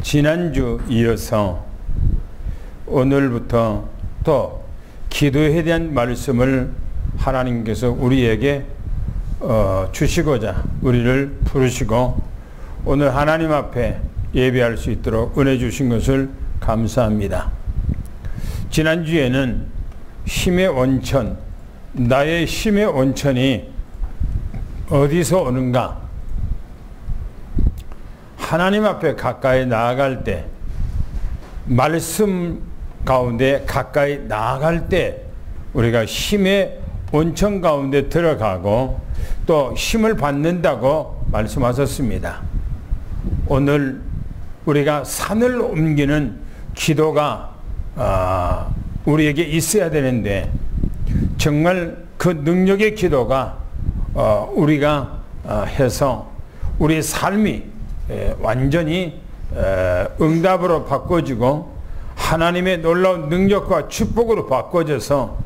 지난주 이어서 오늘부터 또 기도에 대한 말씀을 하나님께서 우리에게 주시고자 우리를 부르시고 오늘 하나님 앞에 예배할 수 있도록 은혜 주신 것을 감사합니다. 지난주에는 힘의 원천, 나의 힘의 원천이 어디서 오는가? 하나님 앞에 가까이 나아갈 때, 말씀 가운데 가까이 나아갈 때 우리가 힘의 원천 가운데 들어가고 또 힘을 받는다고 말씀하셨습니다. 오늘 우리가 산을 옮기는 기도가 우리에게 있어야 되는데 정말 그 능력의 기도가 우리가 해서 우리 삶이 완전히 응답으로 바꿔지고 하나님의 놀라운 능력과 축복으로 바꿔져서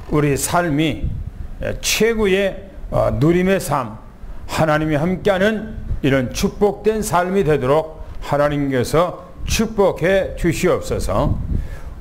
우리 삶이 최고의 누림의 삶, 하나님이 함께하는 이런 축복된 삶이 되도록 하나님께서 축복해 주시옵소서.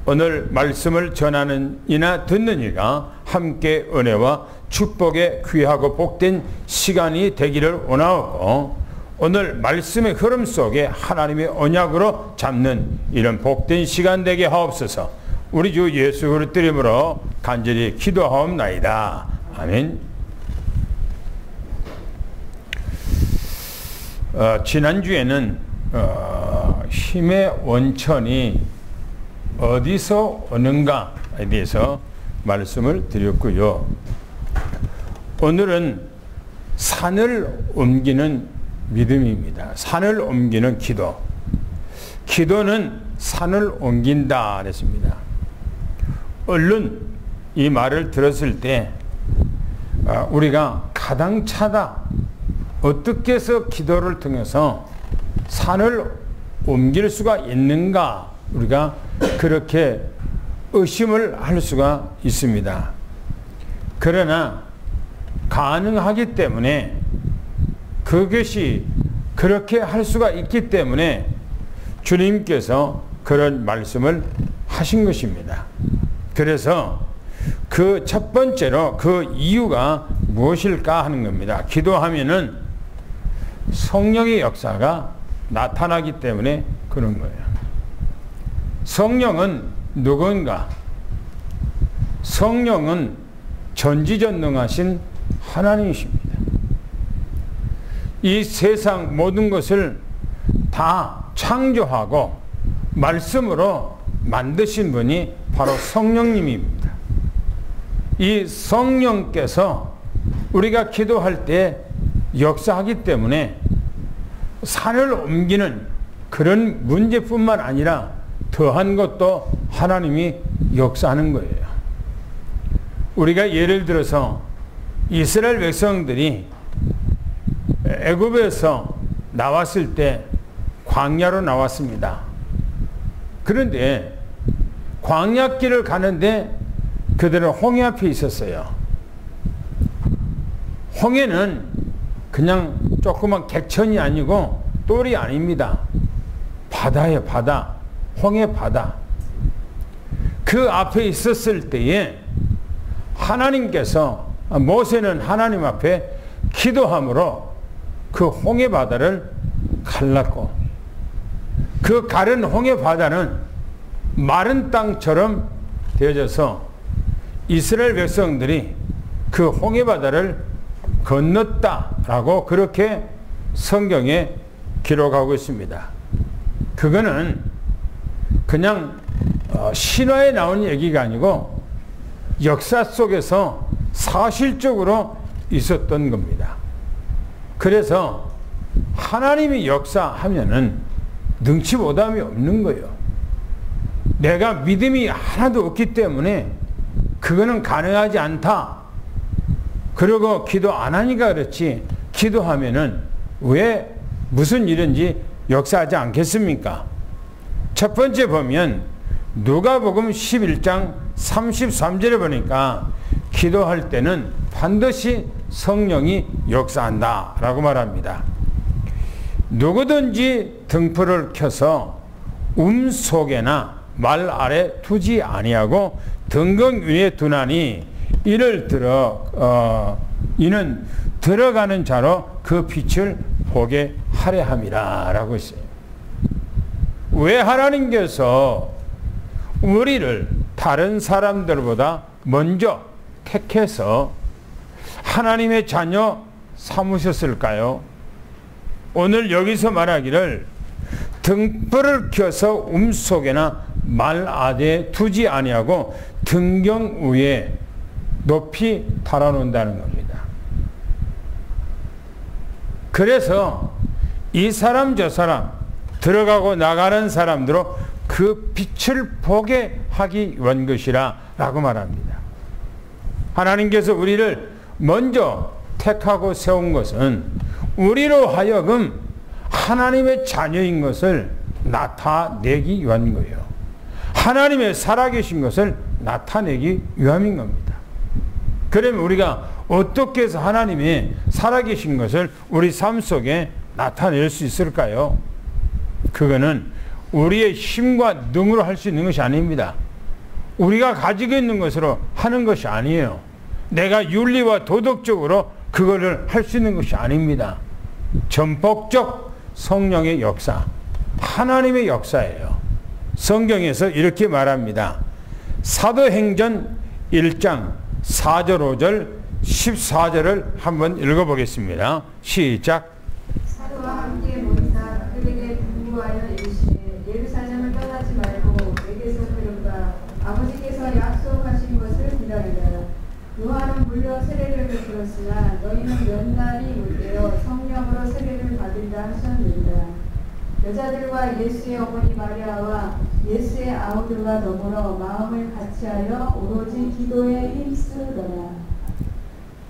오늘 말씀을 전하는 이나 듣는 이가 함께 은혜와 축복의 귀하고 복된 시간이 되기를 원하고 오늘 말씀의 흐름 속에 하나님의 언약으로 잡는 이런 복된 시간 되게 하옵소서. 우리 주 예수 그리스도의 이름으로 간절히 기도하옵나이다. 아멘. 지난주에는 힘의 원천이 어디서 오는가에 대해서 말씀을 드렸고요. 오늘은 산을 옮기는 믿음입니다. 산을 옮기는 기도. 기도는 산을 옮긴다 그랬습니다. 얼른 이 말을 들었을 때 우리가 가당차다. 어떻게 해서 기도를 통해서 산을 옮길 수가 있는가? 우리가 그렇게 의심을 할 수가 있습니다. 그러나 가능하기 때문에 그것이 그렇게 할 수가 있기 때문에 주님께서 그런 말씀을 하신 것입니다. 그래서 그 첫 번째로 그 이유가 무엇일까 하는 겁니다. 기도하면은 성령의 역사가 나타나기 때문에 그런 거예요. 성령은 누군가? 성령은 전지전능하신 하나님이십니다. 이 세상 모든 것을 다 창조하고 말씀으로 만드신 분이 바로 성령님입니다. 이 성령께서 우리가 기도할 때 역사하기 때문에 산을 옮기는 그런 문제뿐만 아니라 더한 것도 하나님이 역사하는 거예요. 우리가 예를 들어서 이스라엘 백성들이 애굽에서 나왔을 때 광야로 나왔습니다. 그런데 광야길을 가는데 그들은 홍해 앞에 있었어요. 홍해는 그냥 조그만 개천이 아니고 똘이 아닙니다. 바다예요, 바다. 홍해 바다. 그 앞에 있었을 때에 하나님께서 모세는 하나님 앞에 기도함으로 그 홍해 바다를 갈랐고 그 가른 홍해 바다는 마른 땅처럼 되어져서 이스라엘 백성들이 그 홍해 바다를 건넜다라고 그렇게 성경에 기록하고 있습니다. 그거는 그냥 신화에 나온 얘기가 아니고 역사 속에서 사실적으로 있었던 겁니다. 그래서 하나님이 역사하면은 능치 못함이 없는 거예요. 내가 믿음이 하나도 없기 때문에 그거는 가능하지 않다. 그리고 기도 안 하니까 그렇지 기도하면은 왜 무슨 일인지 역사하지 않겠습니까? 첫 번째 보면 누가복음 11장 33절에 보니까 기도할 때는 반드시 성령이 역사한다 라고 말합니다. 누구든지 등불을 켜서 속에나 말 아래 두지 아니하고 등경 위에 두나니 이는 들어가는 자로 그 빛을 보게 하려 함이라 라고 했어요. 왜 하나님께서 우리를 다른 사람들보다 먼저 택해서 하나님의 자녀 삼으셨을까요? 오늘 여기서 말하기를 등불을 켜서 속에나 말 아래 두지 아니하고 등경 위에 높이 달아놓는다는 겁니다. 그래서 이 사람 저 사람 들어가고 나가는 사람들로 그 빛을 보게 하기 위한 것이라 라고 말합니다. 하나님께서 우리를 먼저 택하고 세운 것은 우리로 하여금 하나님의 자녀인 것을 나타내기 위한 거예요. 하나님의 살아계신 것을 나타내기 위함인 겁니다. 그러면 우리가 어떻게 해서 하나님의 살아계신 것을 우리 삶 속에 나타낼 수 있을까요? 그거는 우리의 힘과 능으로 할 수 있는 것이 아닙니다. 우리가 가지고 있는 것으로 하는 것이 아니에요. 내가 윤리와 도덕적으로 그거를 할 수 있는 것이 아닙니다. 전폭적 성령의 역사, 하나님의 역사예요. 성경에서 이렇게 말합니다. 사도행전 1장 4절 5절 14절을 한번 읽어보겠습니다. 시작. 사도와 함께 모이사 그들에게 분부하여 이르시되 예루살렘을 떠나지 말고 내게서 들어가 아버지께서 약속하신 것을 기다리라. 요한은 물려 세례를 베풀었으나 너희는 몇 날이 못되어 성령으로 세례를 받으리라 하셨느니라. 여자들과 예수의 어머니 마리아와 예수의 아우들과 더불어 마음을 같이하여 오로지 기도에 힘쓰더라.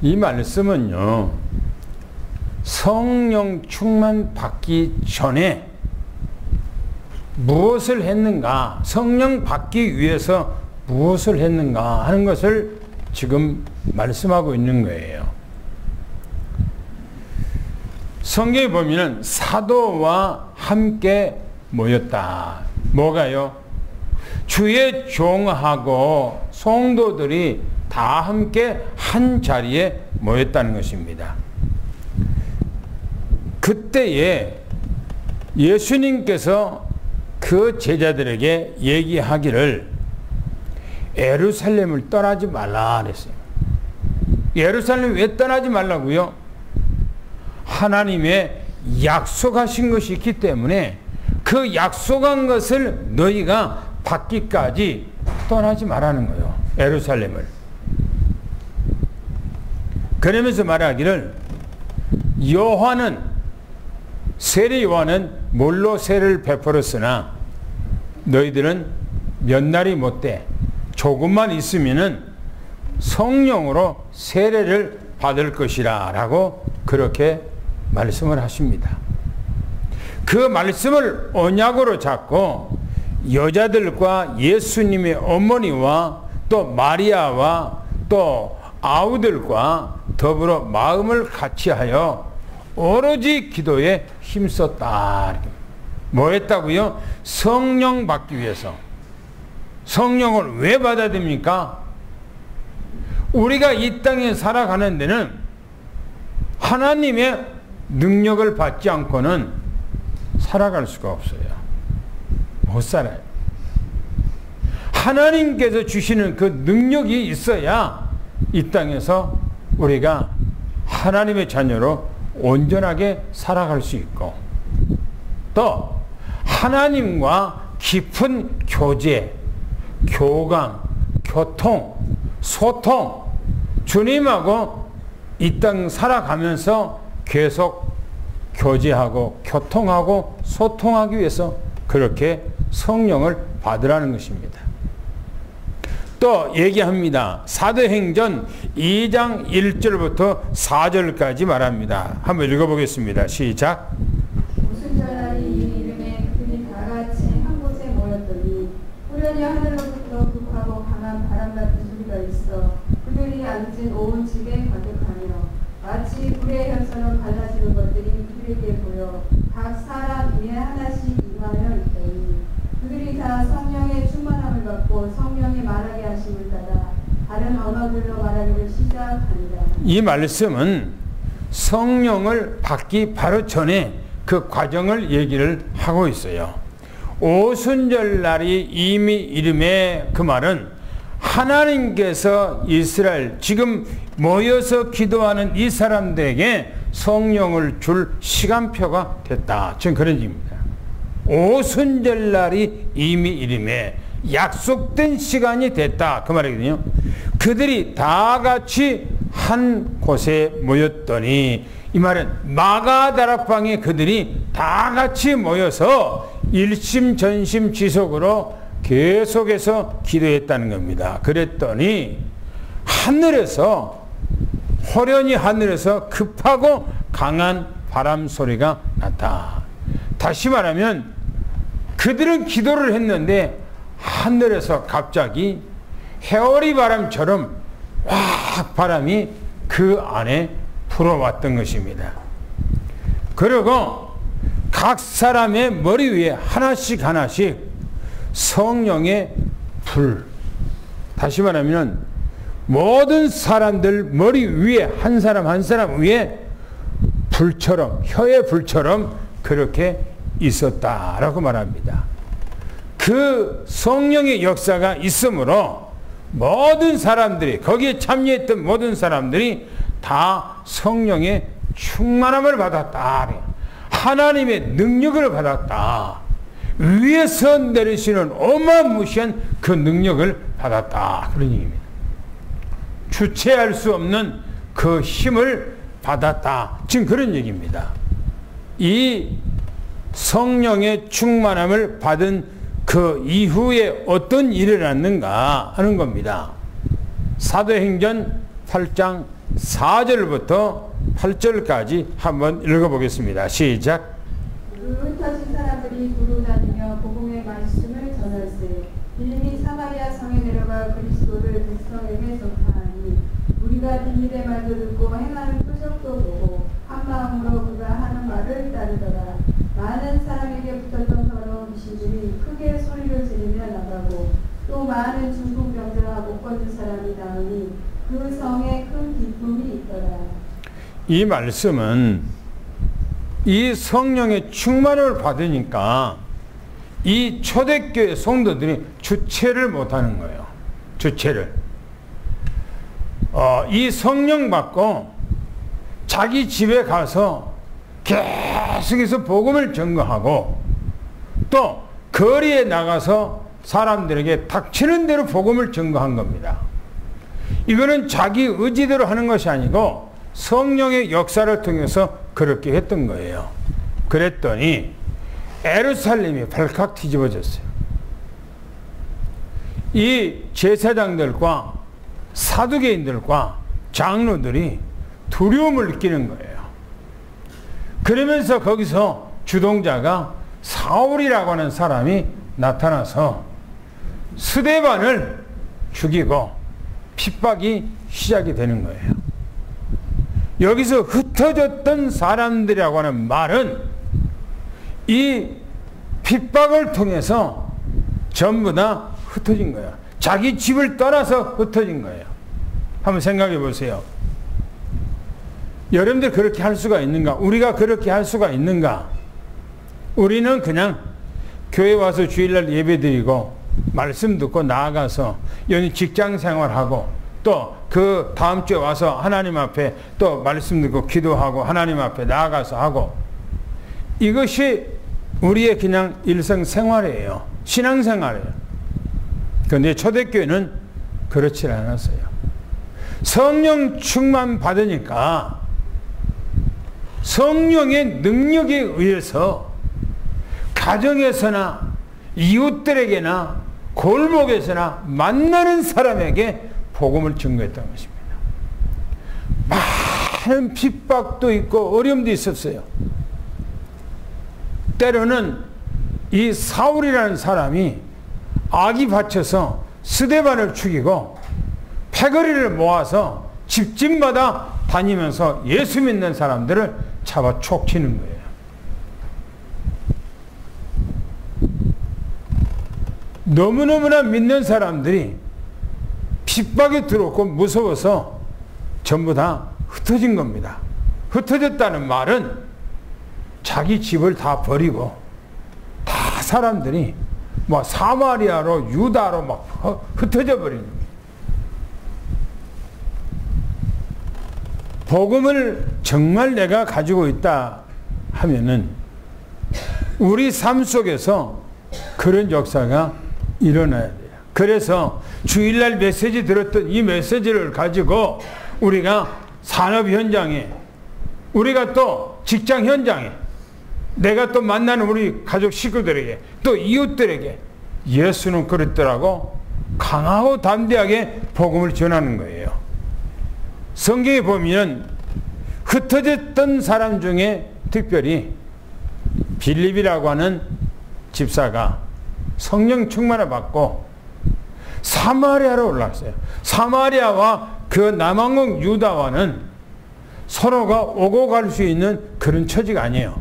이 말씀은요, 성령 충만 받기 전에 무엇을 했는가, 성령 받기 위해서 무엇을 했는가 하는 것을 지금 말씀하고 있는 거예요. 성경에 보면은 사도와 함께 모였다. 뭐가요? 주의 종하고 성도들이 다 함께 한 자리에 모였다는 것입니다. 그때에 예수님께서 그 제자들에게 얘기하기를 예루살렘을 떠나지 말라 그랬어요. 예루살렘 왜 떠나지 말라고요? 하나님의 약속하신 것이 있기 때문에 그 약속한 것을 너희가 받기까지 떠나지 말라는 거예요. 예루살렘을. 그러면서 말하기를 세례 요한은 물로 세례를 베풀었으나 너희들은 몇 날이 못돼 조금만 있으면은 성령으로 세례를 받을 것이라 라고 그렇게 말씀을 하십니다. 그 말씀을 언약으로 잡고 여자들과 예수님의 어머니와 또 마리아와 또 아우들과 더불어 마음을 같이하여 오로지 기도에 힘썼다. 뭐 했다고요? 성령 받기 위해서. 성령을 왜 받아야 됩니까? 우리가 이 땅에 살아가는 데는 하나님의 능력을 받지 않고는 살아갈 수가 없어요. 못 살아요. 하나님께서 주시는 그 능력이 있어야 이 땅에서 우리가 하나님의 자녀로 온전하게 살아갈 수 있고 또 하나님과 깊은 교제, 교감, 교통, 소통, 주님하고 이 땅 살아가면서 계속 교제하고 교통하고 소통하기 위해서 그렇게 성령을 받으라는 것입니다. 또 얘기합니다. 사도행전 2장 1절부터 4절까지 말합니다. 한번 읽어보겠습니다. 시작. 무슨 전날이 이름에 그들이 다 같이 한 곳에 모였더니 후련히 하늘로부터 급하고 강한 바람 같은 소리가 있어 그들이 앉은 온 집에 가득하며 마치 불의 현선으로 갈라지는 것들이 그들에게 보여 각 사람 위에 하나씩 임하여 있더니 다 성령의 충만함을 받고 성령이 말하게 하심을 따라 다른 언어들로 말하기를 시작하니라. 이 말씀은 성령을 받기 바로 전에 그 과정을 얘기를 하고 있어요. 오순절날이 이미 이름에, 그 말은 하나님께서 이스라엘 지금 모여서 기도하는 이 사람들에게 성령을 줄 시간표가 됐다. 지금 그런 얘기입니다. 오순절날이 이미 이름에 약속된 시간이 됐다. 그 말이거든요. 그들이 다 같이 한 곳에 모였더니, 이 말은 마가다락방에 그들이 다 같이 모여서 일심전심지속으로 계속해서 기도했다는 겁니다. 그랬더니 하늘에서, 호련히 하늘에서 급하고 강한 바람 소리가 났다. 다시 말하면 그들은 기도를 했는데 하늘에서 갑자기 해오리 바람처럼 확 바람이 그 안에 불어왔던 것입니다. 그리고 각 사람의 머리 위에 하나씩 성령의 불, 다시 말하면 모든 사람들 머리 위에 한 사람 한 사람 위에 불처럼, 혀의 불처럼 그렇게 있었다라고 말합니다. 그 성령의 역사가 있으므로 모든 사람들이, 거기에 참여했던 모든 사람들이 다 성령의 충만함을 받았다. 하나님의 능력을 받았다. 위에서 내리시는 어마무시한 그 능력을 받았다. 그런 얘기입니다. 주체할 수 없는 그 힘을 받았다. 지금 그런 얘기입니다. 이 성령의 충만함을 받은 그 이후에 어떤 일이 일어났는가 하는 겁니다. 사도행전 8장 4절부터 8절까지 한번 읽어보겠습니다. 시작. 흩어진 사람들이 두루 다니며 복음의 말씀을 전할세. 빌립이 사마리아 성에 내려가 그리스도를 백성에게 전파하니 우리가 빌립의 말도 듣고 행하는 표적도 보고 한 마음으로 그가 하는 말을 따르더라. 많은 사람에게 붙었던 더러운 귀신들이 크게 소리를 지르며 나가고 또 많은 중풍병자와 못 걷는 사람이 나오니 그 성에 큰 기쁨이 있더라. 이 말씀은 이 성령의 충만을 받으니까 이 초대교회 성도들이 주체를 못하는 거예요. 주체를. 이 성령 받고 자기 집에 가서 계속해서 복음을 전거하고 또 거리에 나가서 사람들에게 닥치는 대로 복음을 전거한 겁니다. 이거는 자기 의지대로 하는 것이 아니고 성령의 역사를 통해서 그렇게 했던 거예요. 그랬더니 예루살렘이 발칵 뒤집어졌어요. 이 제사장들과 사두개인들과 장로들이 두려움을 느끼는 거예요. 그러면서 거기서 주동자가 사울이라고 하는 사람이 나타나서 스데반을 죽이고 핍박이 시작이 되는 거예요. 여기서 흩어졌던 사람들이라고 하는 말은 이 핍박을 통해서 전부 다 흩어진 거예요. 자기 집을 떠나서 흩어진 거예요. 한번 생각해 보세요. 여러분들 그렇게 할 수가 있는가? 우리가 그렇게 할 수가 있는가? 우리는 그냥 교회 와서 주일날 예배 드리고 말씀 듣고 나아가서 직장 생활하고 또 그 다음 주에 와서 하나님 앞에 또 말씀 듣고 기도하고 하나님 앞에 나아가서 하고, 이것이 우리의 그냥 일상생활이에요. 신앙생활이에요. 그런데 초대교회는 그렇지 않았어요. 성령 충만 받으니까 성령의 능력에 의해서 가정에서나 이웃들에게나 골목에서나 만나는 사람에게 복음을 증거했던 것입니다. 많은 핍박도 있고 어려움도 있었어요. 때로는 이 사울이라는 사람이 악이 받쳐서 스데반을 죽이고 패거리를 모아서 집집마다 다니면서 예수 믿는 사람들을 잡아 촉치는 거예요. 너무너무나 믿는 사람들이 핍박이 들어오고 무서워서 전부 다 흩어진 겁니다. 흩어졌다는 말은 자기 집을 다 버리고 다 사람들이 뭐 사마리아로 유다로 막 흩어져 버리는 거예요. 복음을 정말 내가 가지고 있다 하면은 우리 삶 속에서 그런 역사가 일어나야 돼요. 그래서 주일날 메시지 들었던 이 메시지를 가지고 우리가 산업 현장에, 우리가 또 직장 현장에, 내가 또 만나는 우리 가족 식구들에게, 또 이웃들에게 예수는 그랬더라고 강하고 담대하게 복음을 전하는 거예요. 성경에 보면 흩어졌던 사람 중에 특별히 빌립이라고 하는 집사가 성령 충만을 받고 사마리아로 올라갔어요. 사마리아와 그 남왕국 유다와는 서로가 오고 갈 수 있는 그런 처지가 아니에요.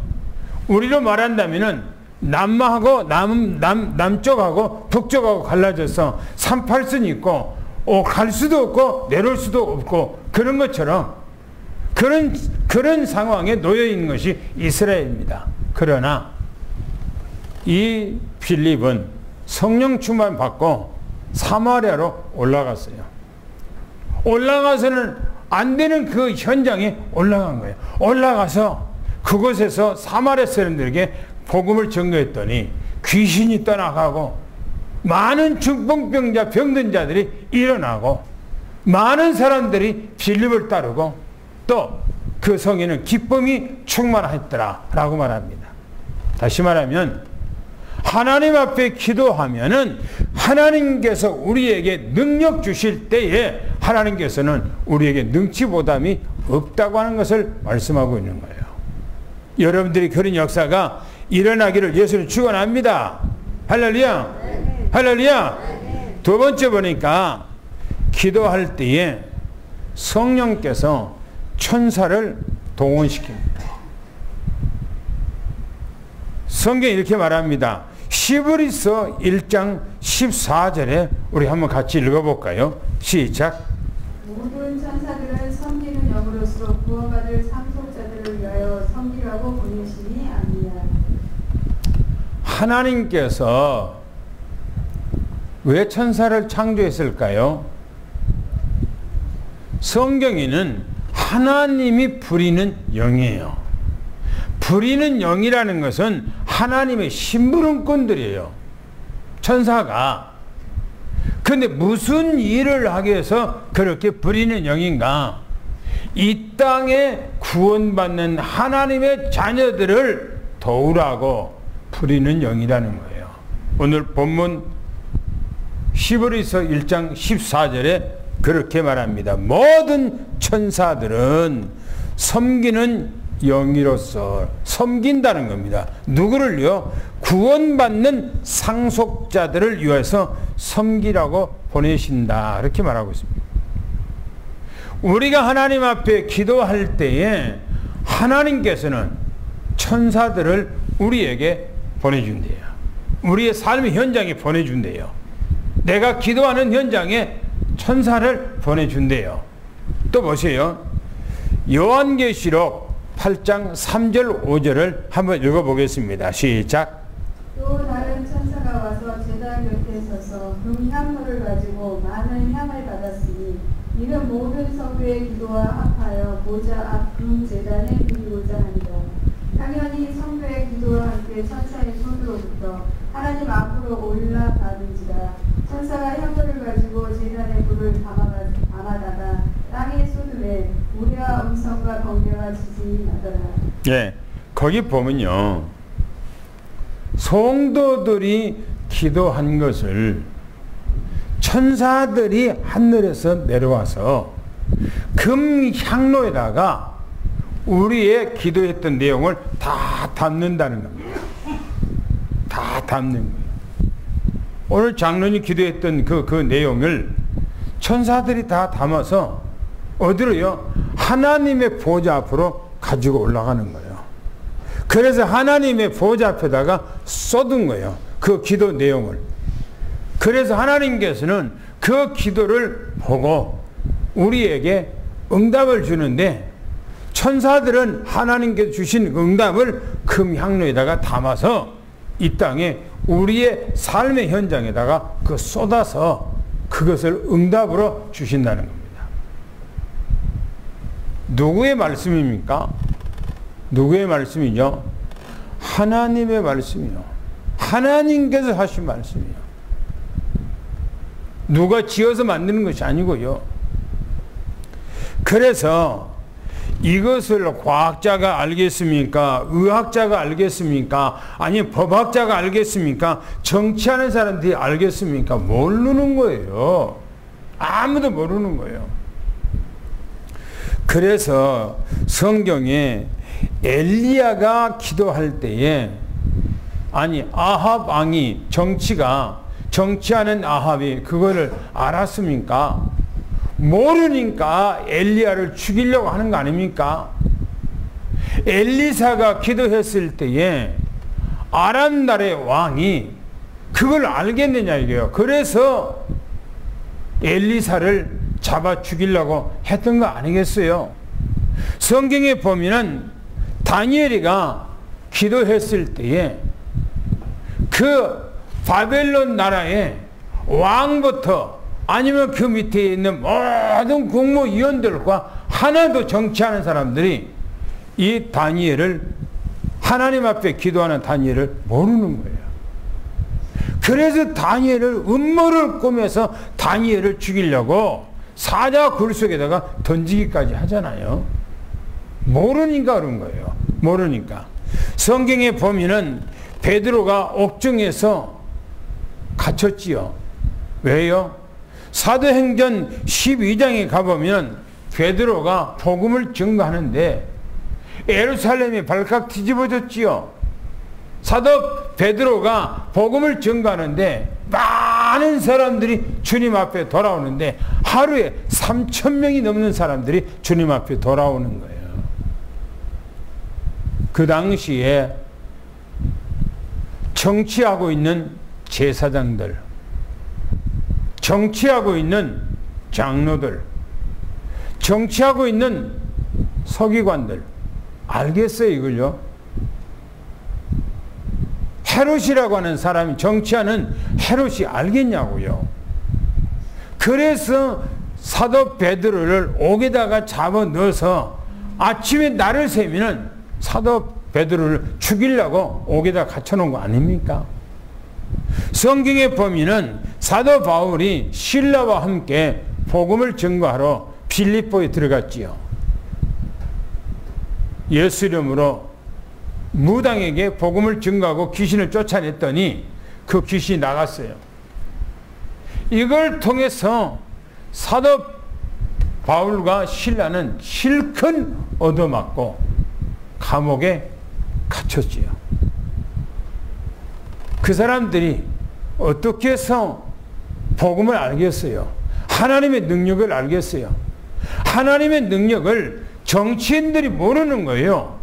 우리로 말한다면은 남하고 남쪽하고 북쪽하고 갈라져서 38선이 있고 갈 수도 없고 내려올 수도 없고 그런 것처럼 그런 상황에 놓여 있는 것이 이스라엘입니다. 그러나 이 빌립은 성령 충만 받고 사마리아로 올라갔어요. 올라가서는 안 되는 그 현장에 올라간 거예요. 올라가서 그곳에서 사마리아 사람들에게 복음을 전거했더니 귀신이 떠나가고 많은 중풍병자 병든 자들이 일어나고 많은 사람들이 빌립을 따르고 또 그 성에는 기쁨이 충만했더라 라고 말합니다. 다시 말하면 하나님 앞에 기도하면은 하나님께서 우리에게 능력 주실 때에 하나님께서는 우리에게 능치보담이 없다고 하는 것을 말씀하고 있는 거예요. 여러분들이 그런 역사가 일어나기를 예수는 축원합니다. 할렐루야. 네. 할렐루야. 네. 두 번째 보니까 기도할 때에 성령께서 천사를 동원시킵니다. 성경이 이렇게 말합니다. 히브리서 1장 14절에 우리 한번 같이 읽어볼까요? 시작. 모든 천사들은 섬기는 영으로서 구원받을 상속자들을 위하여 섬기라고 보내시니 아니냐. 하나님께서 왜 천사를 창조했을까요? 성경에는 하나님이 부리는 영이에요. 부리는 영이라는 것은 하나님의 심부름꾼들이에요. 천사가. 근데 무슨 일을 하기 위해서 그렇게 부리는 영인가? 이 땅에 구원받는 하나님의 자녀들을 도우라고 부리는 영이라는 거예요. 오늘 본문 히브리서 1장 14절에 그렇게 말합니다. 모든 천사들은 섬기는 영이로서 섬긴다는 겁니다. 누구를요? 구원받는 상속자들을 위해서 섬기라고 보내신다. 이렇게 말하고 있습니다. 우리가 하나님 앞에 기도할 때에 하나님께서는 천사들을 우리에게 보내준대요. 우리의 삶의 현장에 보내준대요. 내가 기도하는 현장에 천사를 보내준대요. 또 보세요. 요한계시록 8장 3절 5절을 한번 읽어보겠습니다. 시작. 또 다른 천사가 와서 제단 곁에 서서 금향물을 가지고 많은 향을 받았으니 이는 모든 성도의 기도와 합하여 보좌 앞 금제단에 드리고자 합니다. 당연히 성도의 기도와 함께 천사의 손으로부터 하나님 앞으로 올라가는지라. 천사가 향물을 가지고 제단에 불을 담아다가 땅에 쏟으매 우리와 음성과 번개와 지진이 나더라. 예, 거기 보면요, 성도들이 기도한 것을 천사들이 하늘에서 내려와서 금향로에다가 우리의 기도했던 내용을 다 담는다는 겁니다. 다 담는 거예요. 오늘 장로님이 기도했던 그 내용을 천사들이 다 담아서 어디로요? 하나님의 보좌 앞으로 가지고 올라가는 거예요. 그래서 하나님의 보좌 앞에다가 쏟은 거예요. 그 기도 내용을. 그래서 하나님께서는 그 기도를 보고 우리에게 응답을 주는데, 천사들은 하나님께서 주신 응답을 금 향로에다가 담아서 이 땅에 우리의 삶의 현장에다가 그 쏟아서 그것을 응답으로 주신다는 겁니다. 누구의 말씀입니까? 누구의 말씀이죠? 하나님의 말씀이요. 하나님께서 하신 말씀이요. 누가 지어서 만드는 것이 아니고요. 그래서 이것을 과학자가 알겠습니까? 의학자가 알겠습니까? 아니 법학자가 알겠습니까? 정치하는 사람들이 알겠습니까? 모르는 거예요. 아무도 모르는 거예요. 그래서 성경에 엘리야가 기도할 때에, 아니 아합 왕이 정치하는 아합이 그거를 알았습니까? 모르니까 엘리야를 죽이려고 하는 거 아닙니까? 엘리사가 기도했을 때에 아람 나라의 왕이 그걸 알겠느냐 이게요. 그래서 엘리사를 잡아 죽이려고 했던 거 아니겠어요? 성경에 보면은 다니엘이가 기도했을 때에 그 바벨론 나라의 왕부터 아니면 그 밑에 있는 모든 국무위원들과 하나도 정치하는 사람들이 이 다니엘을, 하나님 앞에 기도하는 다니엘을 모르는 거예요. 그래서 다니엘을 음모를 꾸며서 다니엘을 죽이려고 사자 굴 속에다가 던지기까지 하잖아요. 모르니까 그런 거예요. 모르니까. 성경에 보면은 베드로가 옥중에서 갇혔지요. 왜요? 사도행전 12장에 가보면 베드로가 복음을 증거하는데 예루살렘이 발칵 뒤집어졌지요. 사도 베드로가 복음을 증거하는데 많은 사람들이 주님 앞에 돌아오는데 하루에 3,000명이 넘는 사람들이 주님 앞에 돌아오는 거예요. 그 당시에 정치하고 있는 제사장들, 정치하고 있는 장로들, 정치하고 있는 서기관들 알겠어요 이걸요? 헤롯이라고 하는 사람이, 정치하는 헤롯이 알겠냐고요? 그래서 사도 베드로를 옥에다가 잡아 넣어서 아침에 날을 새면은 사도 베드로를 죽이려고 옥에다 갇혀놓은 거 아닙니까? 성경에 보면은 사도 바울이 실라와 함께 복음을 증거하러 빌립보에 들어갔지요. 예수 이름으로 무당에게 복음을 증거하고 귀신을 쫓아냈더니 그 귀신이 나갔어요. 이걸 통해서 사도 바울과 실라는 실컷 얻어맞고 감옥에 갇혔지요. 그 사람들이 어떻게 해서 복음을 알겠어요? 하나님의 능력을 알겠어요? 하나님의 능력을 정치인들이 모르는 거예요.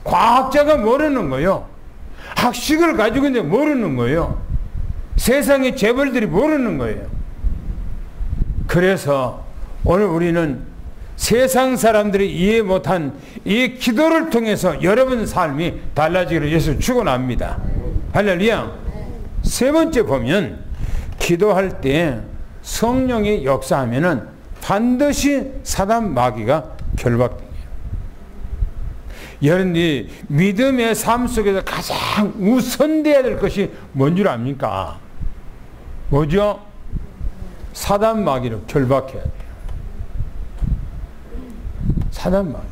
과학자가 모르는 거예요. 학식을 가지고 있는데 모르는 거예요. 세상의 재벌들이 모르는 거예요. 그래서 오늘 우리는 세상 사람들이 이해 못한 이 기도를 통해서 여러분 삶이 달라지기를 예수 축원합니다. 할렐루야. 세 번째 보면 기도할 때 성령이 역사하면은 반드시 사단 마귀가 결박됩니다. 여러분이 믿음의 삶 속에서 가장 우선돼야 될 것이 뭔 줄 압니까? 뭐죠? 사단 마귀를 결박해야 돼요. 사단 마귀.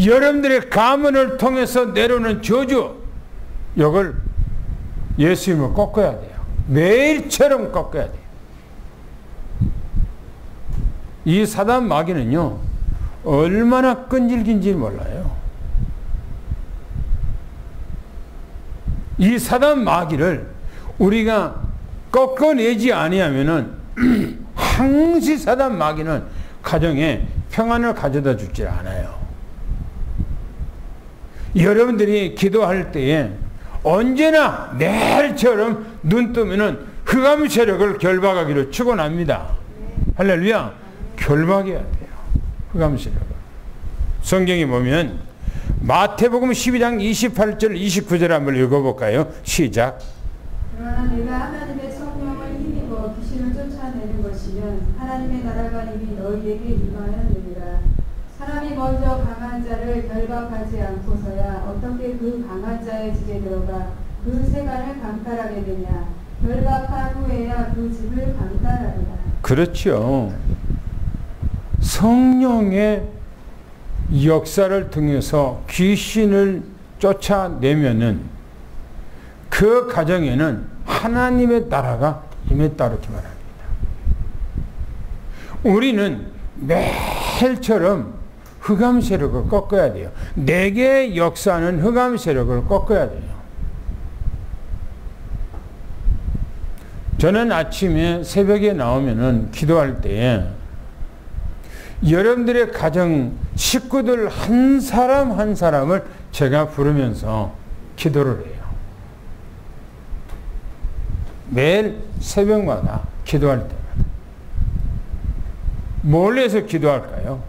여러분들의 가문을 통해서 내려오는 저주, 이걸 예수님을 꺾어야 돼요. 매일처럼 꺾어야 돼요. 이 사단 마귀는요, 얼마나 끈질긴지 몰라요. 이 사단 마귀를 우리가 꺾어내지 아니하면은 항시 사단 마귀는 가정에 평안을 가져다 주질 않아요. 여러분들이 기도할 때에 언제나 내일처럼 눈 뜨면은 흑암 세력을 결박하기로 축원합니다. 할렐루야. 결박해야 돼요. 흑암 세력을. 성경에 보면 마태복음 12장 28절 29절 한번 읽어볼까요? 시작. 그러나 내가 하나님의 성령을 힘입어 귀신을 쫓아내는 것이면 하나님의 나라가 이미 너희에게 임하였느니라. 사람이 먼저 강한 자를 결박하지 않고서야 어떻게 그 강한 자의 집에 들어가 그 세간을 강탈하게 되냐. 결박한 후에야 그 집을 강탈하리라. 그렇죠. 성령의 역사를 통해서 귀신을 쫓아내면은 그 가정에는 하나님의 나라가 임했다 이렇게 말합니다. 우리는 매일처럼 흑암 세력을 꺾어야 돼요. 내게 역사하는 흑암 세력을 꺾어야 돼요. 저는 아침에 새벽에 나오면은 기도할 때에 여러분들의 가정 식구들 한 사람 한 사람을 제가 부르면서 기도를 해요. 매일 새벽마다 기도할 때마다. 뭘 해서 기도할까요?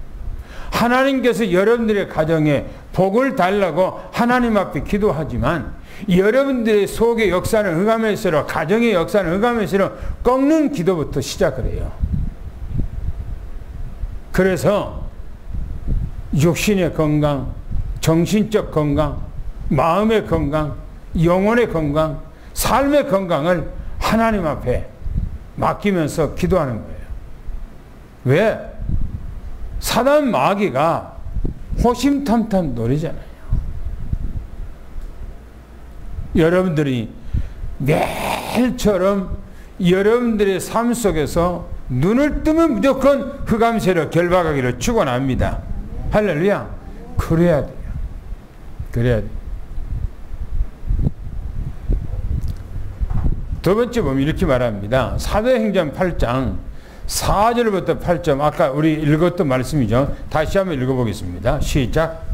하나님께서 여러분들의 가정에 복을 달라고 하나님 앞에 기도하지만 여러분들의 속의 역사는 흑암의 세력, 가정의 역사는 흑암의 세력 꺾는 기도부터 시작을 해요. 그래서 육신의 건강, 정신적 건강, 마음의 건강, 영혼의 건강, 삶의 건강을 하나님 앞에 맡기면서 기도하는 거예요. 왜? 사단 마귀가 호심탐탐 노리잖아요. 여러분들이 매일처럼 여러분들의 삶 속에서 눈을 뜨면 무조건 흑암 세력 결박하기를 축원합니다. 할렐루야. 그래야 돼요. 그래야 돼요. 두 번째 보면 이렇게 말합니다. 사도행전 8장 4절부터 8절 아까 우리 읽었던 말씀이죠. 다시 한번 읽어보겠습니다. 시작.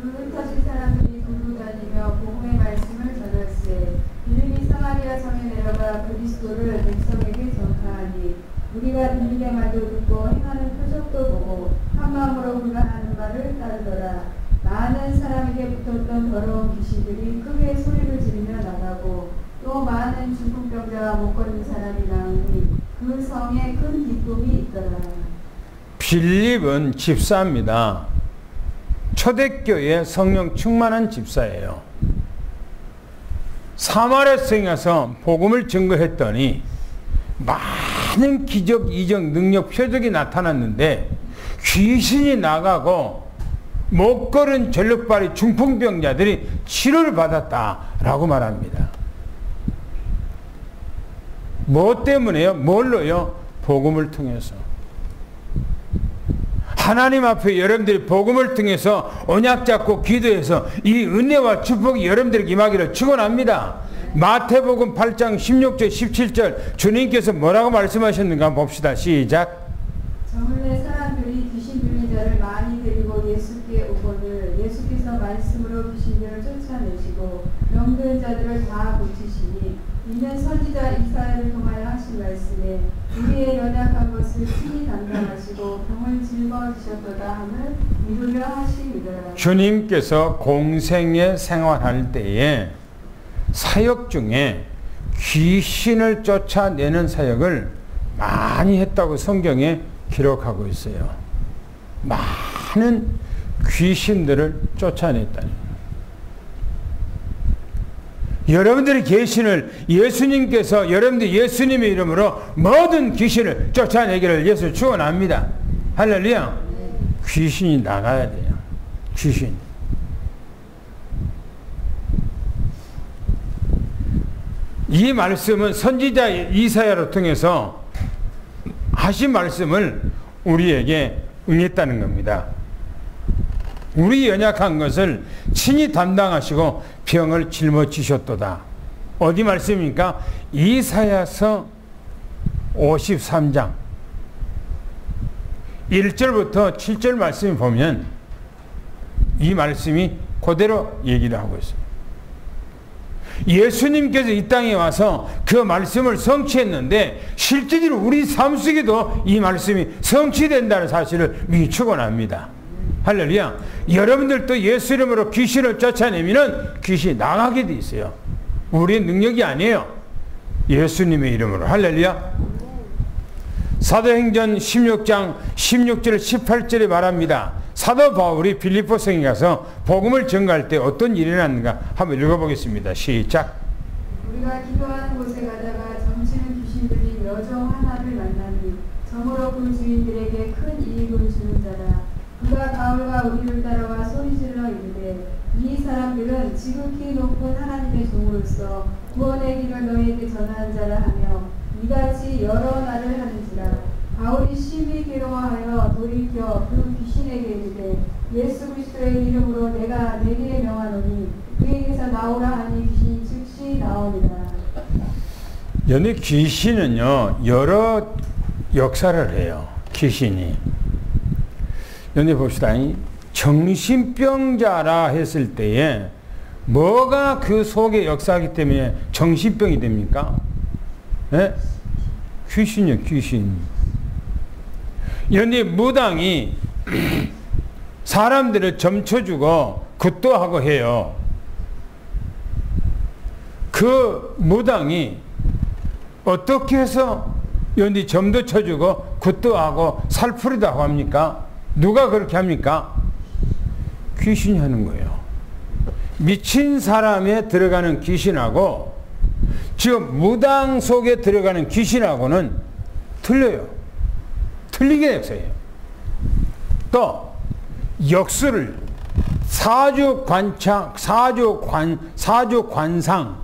흩어진 사람들이 두루 다니며 복음의 말씀을 전할세 빌립이 사마리아 성에 내려가 그리스도를 백성에게 전파하니 우리가 빌립의 말도 듣고 행하는 표적도 보고 한 마음으로 그가 하는 말을 따르더라. 많은 사람에게 붙었던 더러운 귀신들이 크게 소리를 지르며 나가고 또 많은 중풍병자와 못 걷는 사람이 나오니 그 성에 큰 기쁨이 있더라. 빌립은 집사입니다. 초대교회 성령 충만한 집사예요. 사마리아성에 가서 복음을 증거했더니 많은 기적, 이적, 능력, 표적이 나타났는데 귀신이 나가고 못 걸은 전력발이 중풍병자들이 치료를 받았다라고 말합니다. 뭐 때문에요? 뭘로요? 복음을 통해서. 하나님 앞에 여러분들이 복음을 통해서 언약 잡고 기도해서 이 은혜와 축복이 여러분들에게 임하기를 축원합니다. 마태복음 8장 16절 17절 주님께서 뭐라고 말씀하셨는가 한번 봅시다. 시작. 저물에 사람들이 귀신 들린 자를 많이 데리고 예수께 오거늘 예수께서 말씀으로 귀신들을 쫓아내시고 병든 자들을 다 고치시니 이는 선지자 이사야를 통하여 하신 말씀에 우리의 연약한 것을 친히 담당하시고 병을 짊어지셨도다 함을 이루려 하심이더라. 주님께서 공생에 생활할 때에 사역 중에 귀신을 쫓아내는 사역을 많이 했다고 성경에 기록하고 있어요. 많은 귀신들을 쫓아냈다니. 여러분들의 귀신을 예수님께서 여러분들 예수님의 이름으로 모든 귀신을 쫓아내기를 예수 축원합니다. 할렐루야. 귀신이 나가야 돼요. 귀신. 이 말씀은 선지자 이사야를 통해서 하신 말씀을 우리에게 응했다는 겁니다. 우리 연약한 것을 친히 담당하시고 병을 짊어지셨도다. 어디 말씀입니까? 이사야서 53장 1절부터 7절 말씀을 보면 이 말씀이 그대로 얘기를 하고 있습니다. 예수님께서 이 땅에 와서 그 말씀을 성취했는데 실제로 우리 삶 속에도 이 말씀이 성취된다는 사실을 미리 축원합니다. 할렐루야. 여러분들도 예수 이름으로 귀신을 쫓아내면 귀신이 나가게 돼 있어요. 우리의 능력이 아니에요. 예수님의 이름으로. 할렐루야. 사도행전 16장 16절 18절에 말합니다. 사도 바울이 빌립보성에 가서 복음을 전가할 때 어떤 일이 일어났는가 한번 읽어보겠습니다. 시작. 우리가 기도하는 곳에 가다가 점치는 귀신들이 여종 하나를 만나니 점으로 그 주인들에게 큰 이익을 주는 자라. 그가 바울과 우리를 따라와 소리질러 이르되 이 사람들은 지극히 높은 하나님의 종으로서 구원의 길을 너희에게 전하는 자라 하며 이같이 여러 날을 하는지라. 바울이 심히 괴로워하여 돌이켜 그 귀신에게 이르되 예수 그리스도의 이름으로 내가 내게 명하노니 그에게서 나오라 하니 귀신이 즉시 나오니라. 연애 귀신은요 여러 역사를 해요. 귀신이 연애 봅시다. 정신병자라 했을 때에 뭐가 그 속에 역사하기 때문에 정신병이 됩니까? 네? 귀신이요, 귀신. 연희 무당이 사람들을 점쳐주고 굿도하고 해요. 그 무당이 어떻게 해서 연희 점도 쳐주고 굿도하고 살풀이도 하고 합니까? 누가 그렇게 합니까? 귀신이 하는 거예요. 미친 사람에 들어가는 귀신하고 지금 무당 속에 들어가는 귀신하고는 틀려요. 틀리게 역사해요. 또 역수를 사주관창, 사주관상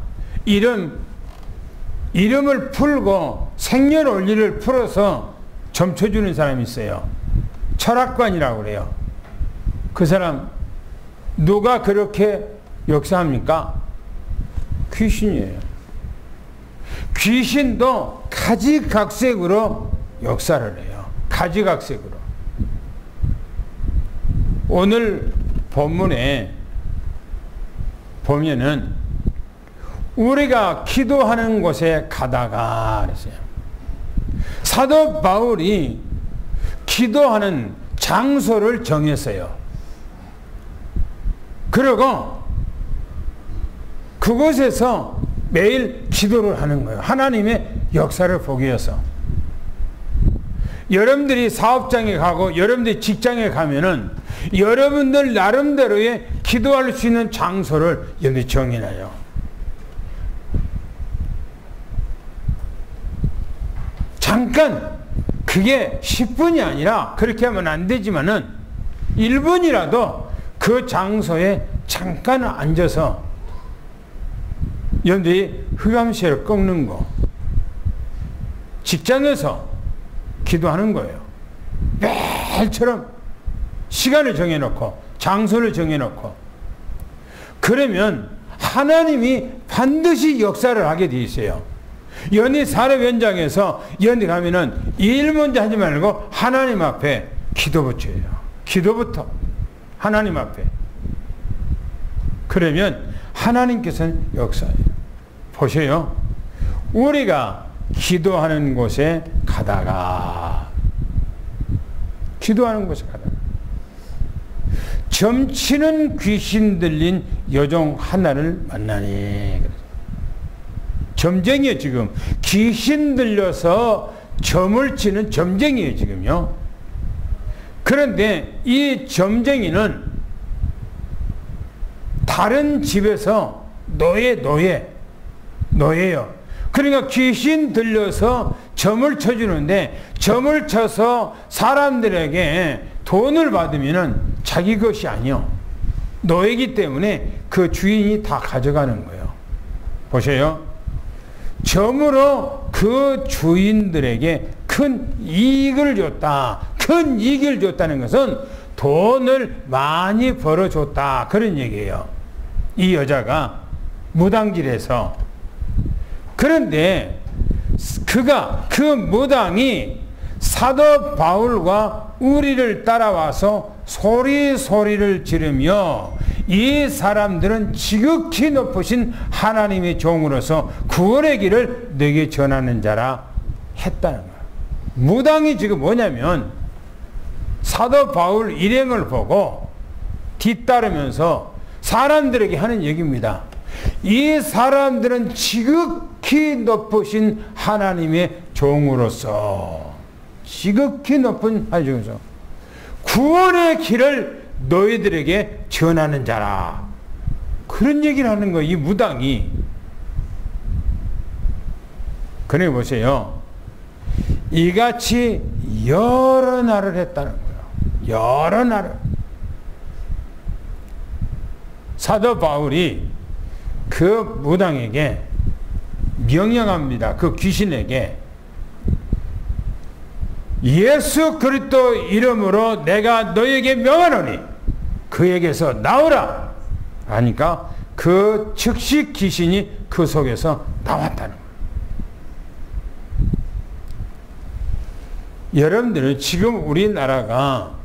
이름을 풀고 생년월일을 풀어서 점쳐주는 사람이 있어요. 철학관이라고 그래요. 그 사람 누가 그렇게 역사합니까? 귀신이에요. 귀신도 가지각색으로 역사를 해요. 가지각색으로. 오늘 본문에 보면은 우리가 기도하는 곳에 가다가 그랬어요. 사도 바울이 기도하는 장소를 정했어요. 그리고 그곳에서 매일 기도를 하는 거예요. 하나님의 역사를 보기 위해서. 여러분들이 사업장에 가고 여러분들이 직장에 가면은 여러분들 나름대로의 기도할 수 있는 장소를 여기 정해놔요. 잠깐 그게 10분이 아니라 그렇게 하면 안 되지만은 1분이라도 그 장소에 잠깐 앉아서 여러분들이 흑암새를 꺾는 거 직장에서 기도하는 거예요. 매일처럼 시간을 정해놓고 장소를 정해놓고 그러면 하나님이 반드시 역사를 하게 돼 있어요. 연희 사례 현장에서 연희 가면은 일 먼저 하지 말고 하나님 앞에 기도 붙여요. 기도부터 하나님 앞에. 그러면 하나님께서는 역사해요. 보세요. 우리가 기도하는 곳에 가다가 점치는 귀신 들린 여종 하나를 만나니. 점쟁이에요 지금. 귀신 들려서 점을 치는 점쟁이에요 지금요. 그런데 이 점쟁이는 다른 집에서 노예예요. 그러니까 귀신 들려서 점을 쳐주는데 점을 쳐서 사람들에게 돈을 받으면 자기 것이 아니요. 노예이기 때문에 그 주인이 다 가져가는 거예요. 보세요. 점으로 그 주인들에게 큰 이익을 줬다. 큰 이익을 줬다는 것은 돈을 많이 벌어줬다. 그런 얘기예요. 이 여자가 무당길에서. 그런데 그 무당이 사도 바울과 우리를 따라와서 소리를 지르며 이 사람들은 지극히 높으신 하나님의 종으로서 구원의 길을 너에게 전하는 자라 했다는 거예요. 무당이 지금 뭐냐면 사도 바울 일행을 보고 뒤따르면서 사람들에게 하는 얘기입니다. 이 사람들은 지극히 높으신 하나님의 종으로서 지극히 높은 하나님의 종으로서 구원의 길을 너희들에게 전하는 자라. 그런 얘기를 하는 거예요. 이 무당이. 그래 보세요. 이같이 여러 날을 했다는 거예요. 여러 날을. 사도 바울이 그 무당에게 명령합니다. 그 귀신에게 예수 그리스도 이름으로 내가 너에게 명하노니 그에게서 나오라 하니까 그 즉시 귀신이 그 속에서 나왔다는 거예요. 여러분들은 지금 우리나라가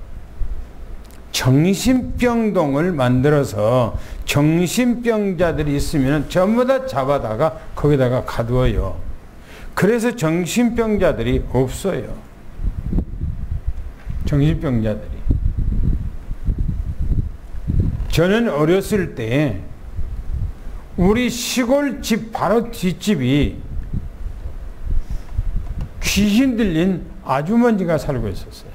정신병동을 만들어서 정신병자들이 있으면 전부 다 잡아다가 거기다가 가두어요. 그래서 정신병자들이 없어요. 정신병자들이. 저는 어렸을 때 우리 시골집 바로 뒷집이 귀신 들린 아주머니가 살고 있었어요.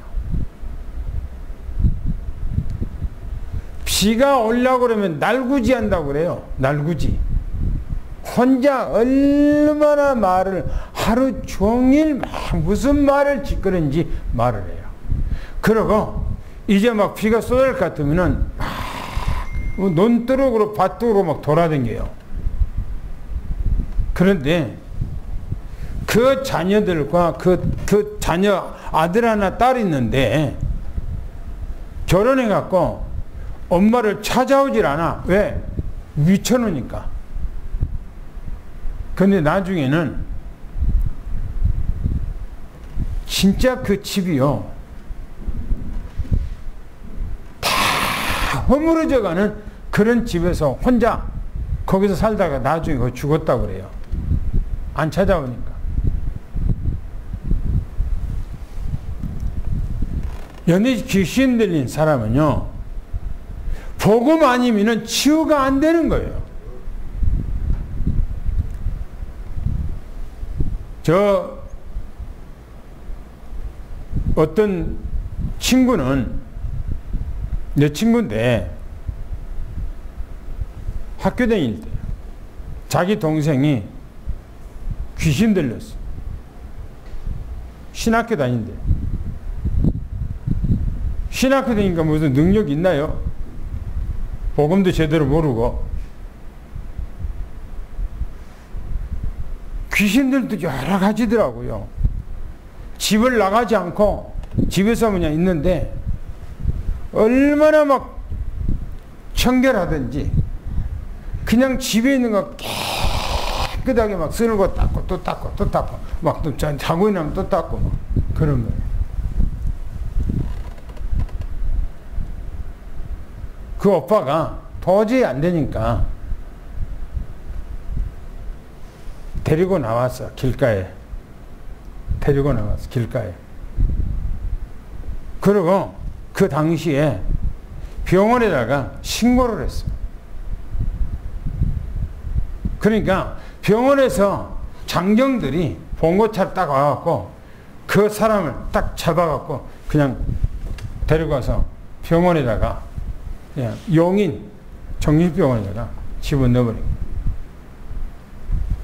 비가 오려고 그러면 날구지 한다고 그래요. 날구지. 혼자 얼마나 말을 하루 종일 막 무슨 말을 짓거리는지 말을 해요. 그러고 이제 막 비가 쏟아질 것 같으면은 막 논두렁으로 밭두로 막 돌아다녀요. 그런데 그 자녀들과 그 자녀 아들 하나 딸 있는데 결혼해 갖고 엄마를 찾아오질 않아. 왜? 미쳐놓으니까. 근데 나중에는 진짜 그 집이요 다 허물어져 가는 그런 집에서 혼자 거기서 살다가 나중에 죽었다고 그래요. 안 찾아오니까. 연애 귀신 들린 사람은요 복음 아니면은 치유가 안 되는 거예요. 저 어떤 친구는 내 친구인데 학교 다닐 때 자기 동생이 귀신 들렸어. 신학교 다닌대. 신학교 다니니까 무슨 능력 있나요? 복음도 제대로 모르고. 귀신들도 여러 가지더라고요. 집을 나가지 않고 집에서 그냥 있는데 얼마나 막 청결하든지 그냥 집에 있는 거 깨끗하게 막 쓰는 거 닦고 또 닦고 또 닦고 막 또 자고 있으면 또 닦고 막 그런 거예요. 그 오빠가 도저히 안 되니까 데리고 나왔어. 길가에. 데리고 나왔어. 길가에. 그리고 그 당시에 병원에다가 신고를 했어. 그러니까 병원에서 장정들이 봉고차를 딱 와갖고 그 사람을 딱 잡아갖고 그냥 데리고 가서 병원에다가 그냥 용인 정신병원에다가 집어넣어버린 거예요.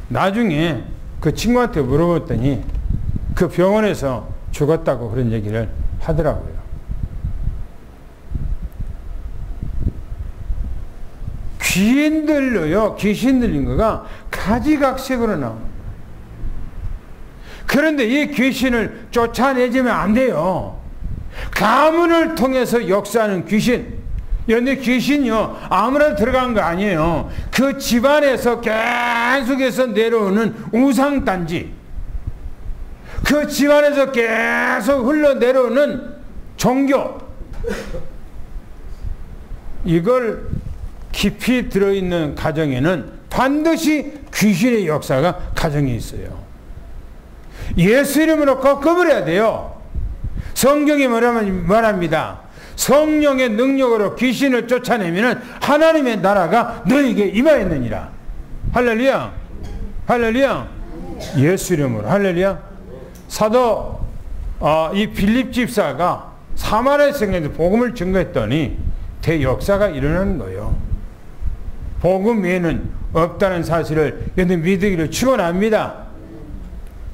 나중에 그 친구한테 물어봤더니 그 병원에서 죽었다고 그런 얘기를 하더라고요. 귀인들로요, 귀신 들린 거가 가지각색으로 나옵니다. 그런데 이 귀신을 쫓아내지면 안 돼요. 가문을 통해서 역사하는 귀신. 그런데 귀신이요 아무나 들어간 거 아니에요. 그 집안에서 계속해서 내려오는 우상단지, 그 집안에서 계속 흘러내려오는 종교, 이걸 깊이 들어있는 가정에는 반드시 귀신의 역사가 가정에 있어요. 예수 이름으로 꺾어버려야 돼요. 성경이 말합니다. 성령의 능력으로 귀신을 쫓아내면 하나님의 나라가 너에게 임하였느니라. 할렐루야. 할렐루야. 예수 이름으로. 할렐루야. 사도 이 빌립 집사가 사마리아 성에서 복음을 증거했더니 대역사가 일어나는 거예요. 복음 외에는 없다는 사실을 여러분 믿으기를 축원합니다.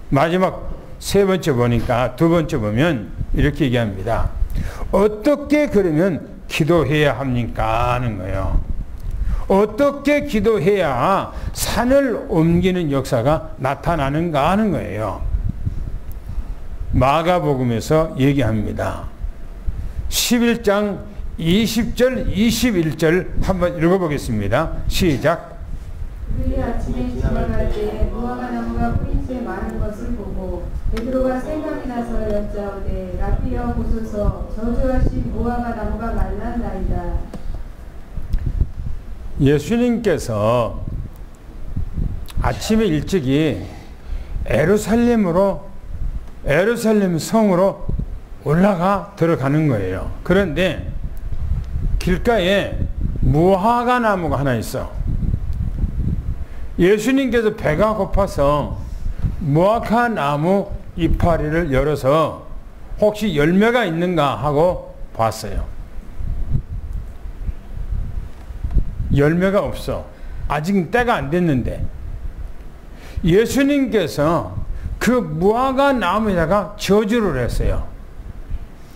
마지막 세 번째 보니까 두 번째 보면 이렇게 얘기합니다. 어떻게 그러면 기도해야 합니까? 하는 거예요. 어떻게 기도해야 산을 옮기는 역사가 나타나는가 하는 거예요. 마가복음에서 얘기합니다. 11장 20절 21절 한번 읽어보겠습니다. 시작. 그의 아침에 지나갈 때에 무화과 나무가 뿌린 채 많은 것을 보고 베드로가 생각이 나서 여짜오되 라피여 보소서 저주하신 무화과 나무가 말랐나이다. 예수님께서 아침에 일찍이 예루살렘 성으로 올라가 들어가는 거예요. 그런데 길가에 무화과 나무가 하나 있어. 예수님께서 배가 고파서 무화과 나무 이파리를 열어서 혹시 열매가 있는가 하고 봤어요. 열매가 없어. 아직 때가 안 됐는데 예수님께서 그 무화과 나무에다가 저주를 했어요.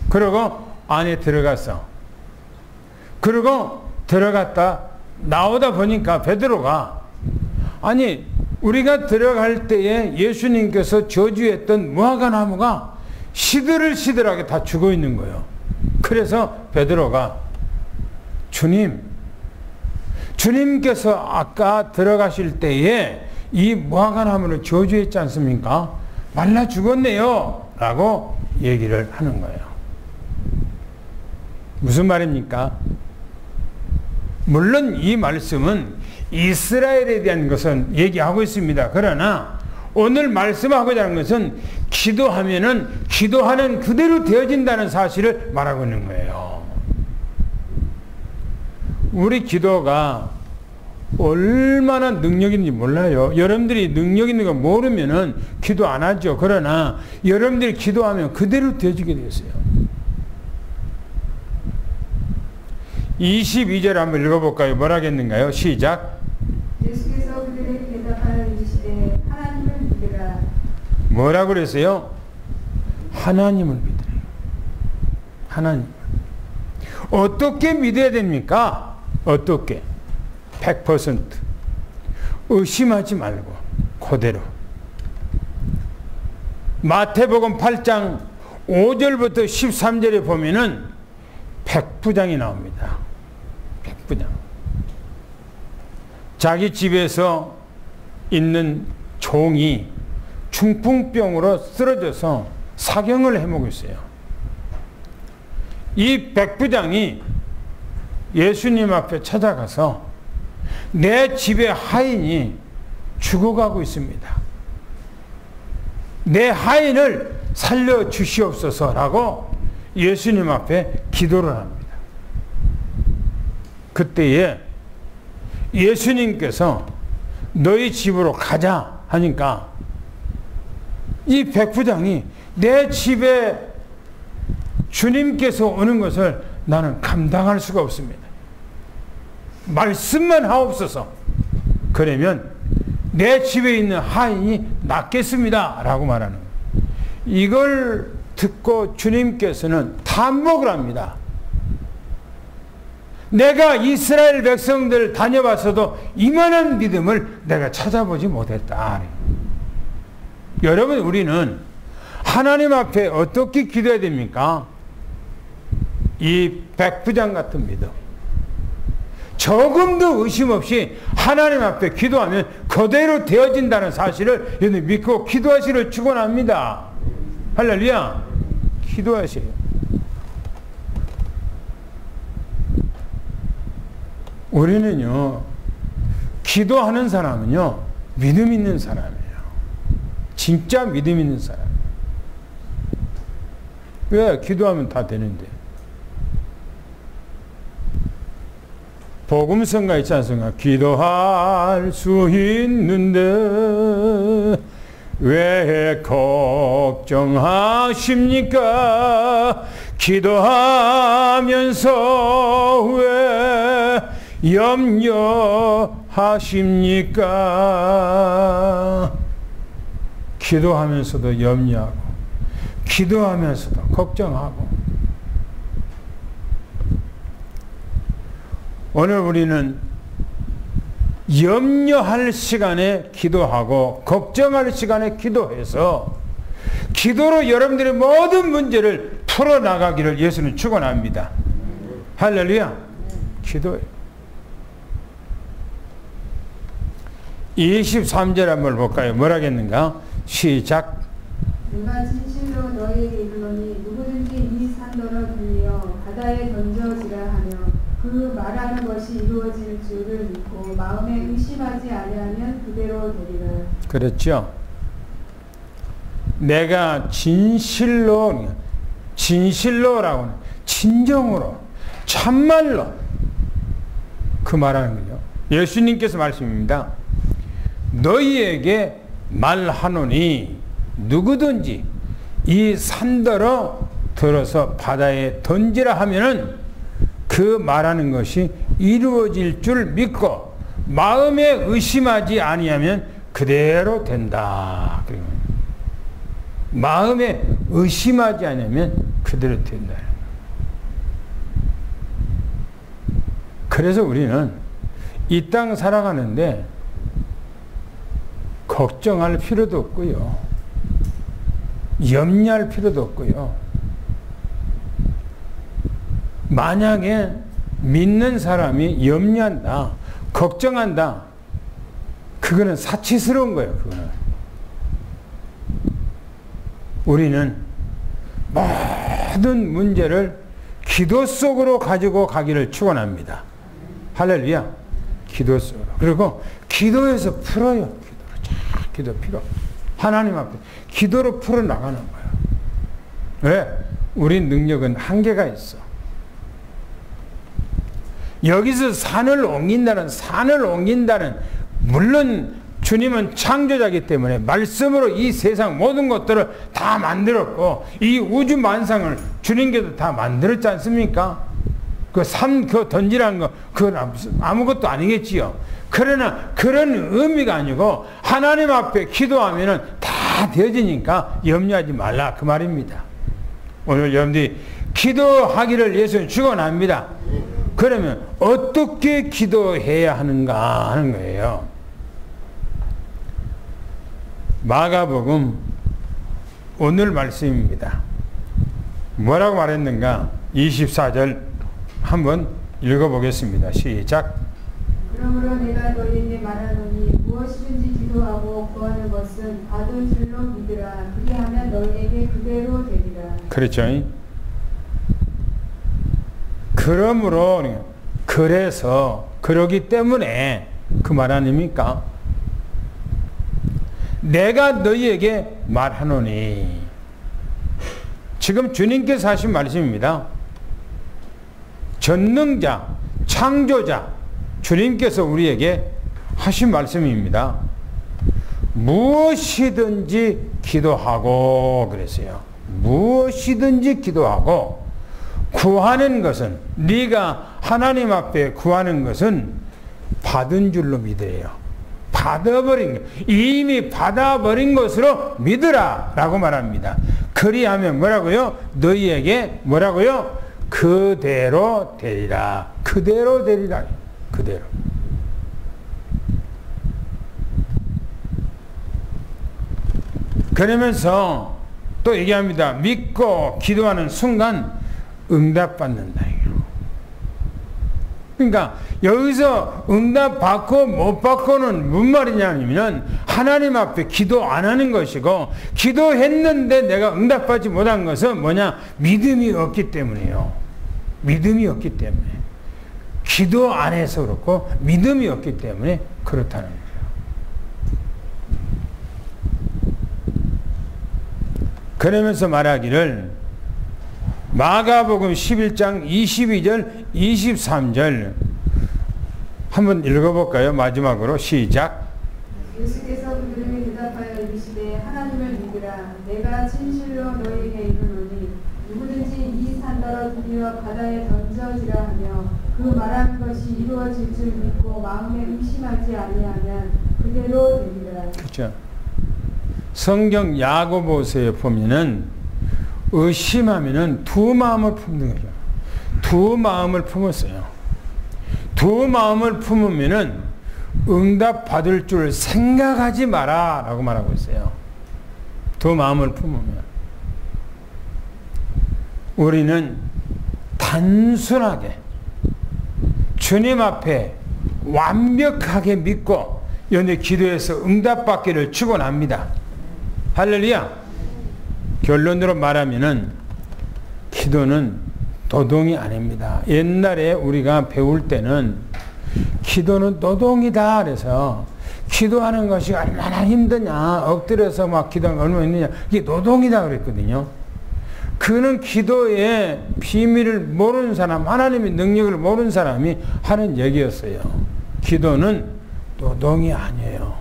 그리고 안에 들어갔어. 그리고 들어갔다 나오다 보니까 베드로가 아니 우리가 들어갈 때에 예수님께서 저주했던 무화과 나무가 시들시들하게 다 죽어 있는 거예요. 그래서 베드로가 주님께서 아까 들어가실 때에 이 무화과 나무를 저주했지 않습니까? 말라 죽었네요 라고 얘기를 하는 거예요. 무슨 말입니까? 물론 이 말씀은 이스라엘에 대한 것은 얘기하고 있습니다. 그러나 오늘 말씀하고자 하는 것은 기도하면은 기도하는 그대로 되어진다는 사실을 말하고 있는 거예요. 우리 기도가 얼마나 능력 있는지 몰라요. 여러분들이 능력 있는 거 모르면은 기도 안 하죠. 그러나 여러분들이 기도하면 그대로 되어지게 되었어요. 22절 한번 읽어볼까요? 뭐라 하겠는가요? 시작. 예수께서 그들에게 대답하여 이르시되 하나님을 믿으라. 뭐라고 그랬어요? 하나님을 믿으라. 하나님. 어떻게 믿어야 됩니까? 어떻게? 100% 의심하지 말고 그대로. 마태복음 8장 5절부터 13절에 보면은 백부장이 나옵니다. 백부장. 자기 집에서 있는 종이 중풍병으로 쓰러져서 사경을 해먹고 있어요. 이 백부장이 예수님 앞에 찾아가서 내 집의 하인이 죽어가고 있습니다. 내 하인을 살려주시옵소서라고 예수님 앞에 기도를 합니다. 그때에 예수님께서 너희 집으로 가자 하니까 이 백부장이 내 집에 주님께서 오는 것을 나는 감당할 수가 없습니다. 말씀만 하옵소서. 그러면 내 집에 있는 하인이 낫겠습니다 라고 말하는 거예요. 이걸 듣고 주님께서는 탄복을 합니다. 내가 이스라엘 백성들 다녀봤어도 이만한 믿음을 내가 찾아보지 못했다. 여러분, 우리는 하나님 앞에 어떻게 기도해야 됩니까? 이 백부장 같은 믿음. 조금도 의심 없이 하나님 앞에 기도하면 그대로 되어진다는 사실을 여러분 믿고 기도하시기를 축원합니다. 할렐루야. 기도하세요. 우리는요, 기도하는 사람은요, 믿음 있는 사람이에요. 진짜 믿음 있는 사람. 왜? 기도하면 다 되는데. 복음성가 있지 않습니까? 기도할 수 있는데 왜 걱정하십니까? 기도하면서 왜 염려하십니까? 기도하면서도 염려하고, 기도하면서도 걱정하고. 오늘 우리는 염려할 시간에 기도하고 걱정할 시간에 기도해서 기도로 여러분들의 모든 문제를 풀어나가기를 예수는 축원합니다. 할렐루야. 기도해요. 23절 한번 볼까요? 뭐라겠는가? 시작. 내가 진실로 너희에게 이르노니 누구든지 이 산더러 들려 바다에 던져지라 하며 그 말하는 것이 이루어질 줄을 믿고 마음에 의심하지 아니하면 그대로 되리라. 그렇죠. 내가 진실로라고는 진정으로 참말로 그 말하는 거죠. 예수님께서 말씀입니다. 너희에게 말하노니 누구든지 이 산더러 들어서 바다에 던지라 하면은 그 말하는 것이 이루어질 줄 믿고 마음에 의심하지 아니하면 그대로 된다. 마음에 의심하지 않으면 그대로 된다. 그래서 우리는 이 땅 살아가는데 걱정할 필요도 없고요. 염려할 필요도 없고요. 만약에 믿는 사람이 염려한다, 걱정한다, 그거는 사치스러운 거예요. 그거는. 우리는 모든 문제를 기도 속으로 가지고 가기를 축원합니다. 할렐루야. 기도 속으로. 그리고 기도에서 풀어요. 기도 필요. 하나님 앞에 기도로 풀어나가는 거예요. 왜? 우리 능력은 한계가 있어. 여기서 산을 옮긴다는 물론 주님은 창조자이기 때문에 말씀으로 이 세상 모든 것들을 다 만들었고 이 우주 만상을 주님께서 다 만들었지 않습니까? 그 던지라는 거 그건 아무것도 아니겠지요. 그러나 그런 의미가 아니고 하나님 앞에 기도하면은 다 되어지니까 염려하지 말라 그 말입니다. 오늘 여러분들이 기도하기를 예수는 축원합니다. 그러면 어떻게 기도해야 하는가 하는 거예요. 마가복음 오늘 말씀입니다. 뭐라고 말했는가? 24절 한번 읽어보겠습니다. 시작. 그러므로 내가 너희에게 말하노니 무엇이든지 기도하고 구하는 것은 받은 줄로 믿으라. 그리하면 너희에게 그대로 되리라. 그렇죠. 그러므로 그래서 그러기 때문에 그 말 아닙니까? 내가 너희에게 말하노니 지금 주님께서 하신 말씀입니다. 전능자, 창조자 주님께서 우리에게 하신 말씀입니다. 무엇이든지 기도하고 그랬어요. 무엇이든지 기도하고 구하는 것은 네가 하나님 앞에 구하는 것은 받은 줄로 믿으래요. 받아버린 것, 이미 받아버린 것으로 믿으라 라고 말합니다. 그리하면 뭐라고요? 너희에게 뭐라고요? 그대로 되리라. 그대로 되리라. 그대로. 그러면서 또 얘기합니다. 믿고 기도하는 순간 응답받는다. 그러니까 여기서 응답받고 못 받고는 무슨 말이냐면 하나님 앞에 기도 안 하는 것이고 기도했는데 내가 응답받지 못한 것은 뭐냐? 믿음이 없기 때문이에요. 믿음이 없기 때문에. 기도 안에서 그렇고 믿음이 없기 때문에 그렇다는 거예요. 그러면서 말하기를 마가복음 11장 22절 23절 한번 읽어볼까요? 마지막으로 시작. 예수께서 그들에게 대답하여 이르시되 하나님을 믿으라. 내가 진실로 너희에게 이르노니 누구든지 이 산더러 들려 바다에 던져지라 하며 그 말하는 것이 이루어질 줄 믿고 마음에 의심하지 아니하면 그대로 되리라. 그렇죠. 성경 야고보서에 보면은 의심하면은 두 마음을 품는 거죠. 두 마음을 품었어요. 두 마음을 품으면은 응답 받을 줄 생각하지 마라 라고 말하고 있어요. 두 마음을 품으면 우리는 단순하게 주님 앞에 완벽하게 믿고 연애 기도해서 응답받기를 축원합니다. 할렐루야. 결론으로 말하면은 기도는 노동이 아닙니다. 옛날에 우리가 배울 때는 기도는 노동이다 그래서 기도하는 것이 얼마나 힘드냐 엎드려서 막 기도하는 게 얼마나 힘드냐 이게 노동이다 그랬거든요. 그는 기도의 비밀을 모르는 사람, 하나님의 능력을 모르는 사람이 하는 얘기였어요. 기도는 노동이 아니에요.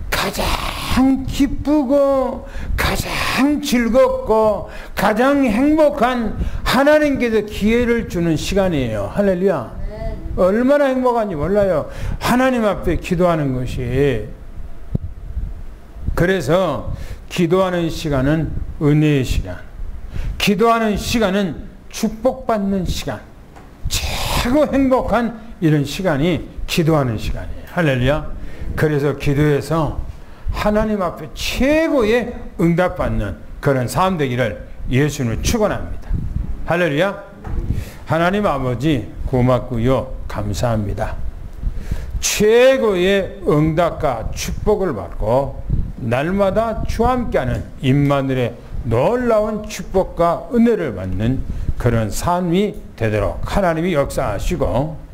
가장 기쁘고 가장 즐겁고 가장 행복한 하나님께서 기회를 주는 시간이에요. 할렐루야. 얼마나 행복한지 몰라요. 하나님 앞에 기도하는 것이. 그래서 기도하는 시간은 은혜의 시간, 기도하는 시간은 축복받는 시간, 최고 행복한 이런 시간이 기도하는 시간이에요. 할렐루야. 그래서 기도해서 하나님 앞에 최고의 응답받는 그런 삶 되기를 예수는 축원합니다. 할렐루야. 하나님 아버지 고맙고요, 감사합니다. 최고의 응답과 축복을 받고 날마다 주와 함께하는 임마누엘의 놀라운 축복과 은혜를 받는 그런 삶이 되도록 하나님이 역사하시고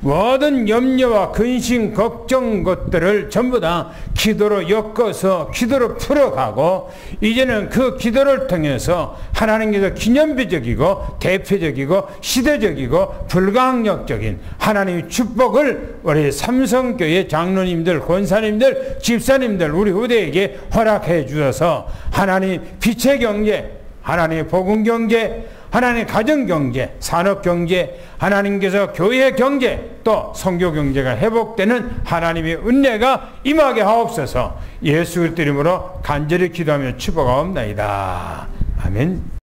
모든 염려와 근심, 걱정 것들을 전부 다 기도로 엮어서 기도로 풀어가고 이제는 그 기도를 통해서 하나님께서 기념비적이고 대표적이고 시대적이고 불가항력적인 하나님의 축복을 우리 삼성교회 장로님들, 권사님들, 집사님들 우리 후대에게 허락해 주셔서 하나님 빛의 경제, 하나님의 복음 경제, 하나님의 가정 경제, 산업 경제, 하나님께서 교회 경제, 또 선교 경제가 회복되는 하나님의 은혜가 임하게 하옵소서. 예수 그리스도 이름으로 간절히 기도하며 축복하옵나이다. 아멘.